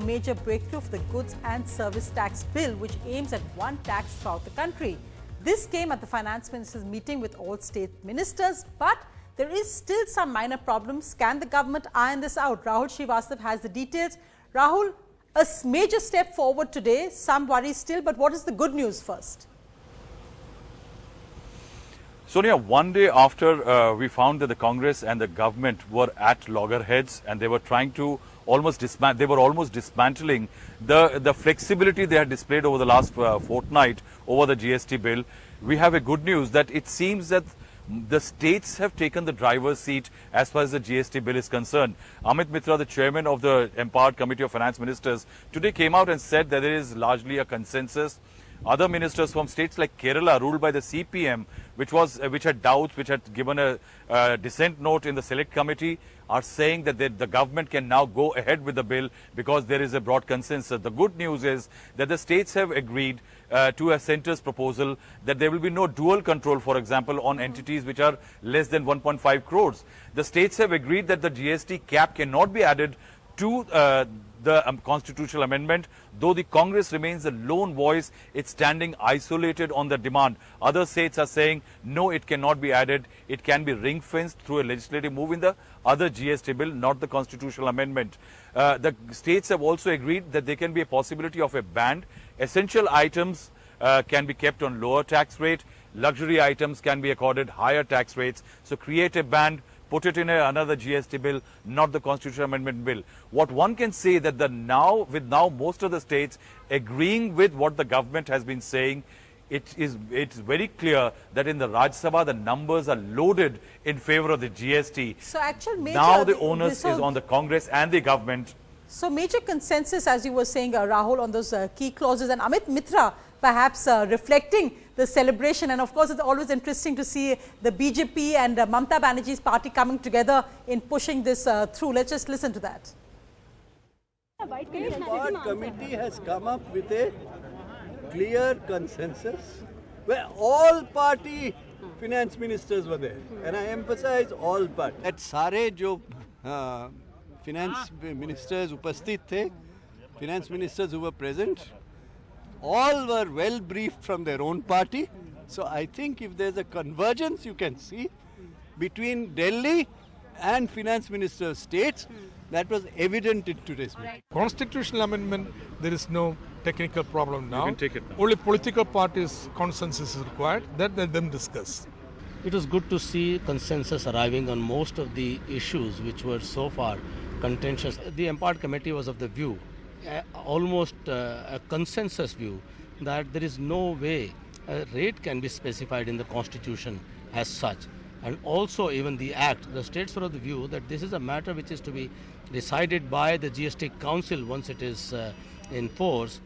Major breakthrough of the goods and service tax bill, which aims at one tax throughout the country. This came at the finance minister's meeting with all state ministers, but there is still some minor problems. Can the government iron this out? Rahul Srivastav has the details. Rahul, a major step forward today, some worries still, but what is the good news first? Sonia, one day after we found that the Congress and the government were at loggerheads and they were trying to almost dismantling the flexibility they had displayed over the last fortnight over the GST bill, we have a good news that it seems that the states have taken the driver's seat as far as the GST bill is concerned. Amit Mitra, the chairman of the Empowered Committee of Finance Ministers, today came out and said that there is largely a consensus. Other ministers from states like Kerala, ruled by the CPM, which had doubts, which had given a dissent note in the select committee, are saying that the government can now go ahead with the bill because there is a broad consensus. The good news is that the states have agreed to a centre's proposal that there will be no dual control, for example, on entities which are less than 1.5 crores. The states have agreed that the GST cap cannot be added to the constitutional amendment, though the Congress remains the lone voice. It's standing isolated on the demand. Other states are saying, no, it cannot be added. It can be ring-fenced through a legislative move in the other GST bill, not the constitutional amendment. The states have also agreed that there can be a possibility of a band. Essential items can be kept on lower tax rate. Luxury items can be accorded higher tax rates. So create a band, put it in another GST bill, not the constitutional amendment bill. What one can say that with most of the states agreeing with what the government has been saying, it's very clear that in the Rajya Sabha the numbers are loaded in favor of the GST. So actually, now the onus is on the Congress and the government. So major consensus, as you were saying, Rahul, on those key clauses, and Amit Mitra perhaps reflecting the celebration. And of course, it's always interesting to see the BJP and Mamata Banerjee's party coming together in pushing this through. Let's just listen to that. The Empowered Committee has come up with a clear consensus where all party finance ministers were there. And I emphasize all party. At Sare jo finance ministers upasthit the, finance ministers who were present, all were well briefed from their own party. So I think if there's a convergence you can see between Delhi and finance minister states, that was evident in today's meeting. Constitutional amendment, there is no technical problem now. You can take it now. Only political parties' consensus is required. That let them discuss. It was good to see consensus arriving on most of the issues which were so far contentious. The Empowered Committee was of the view, almost a consensus view, that there is no way a rate can be specified in the Constitution as such. And also even the Act, the states were of the view that this is a matter which is to be decided by the GST Council once it is in force.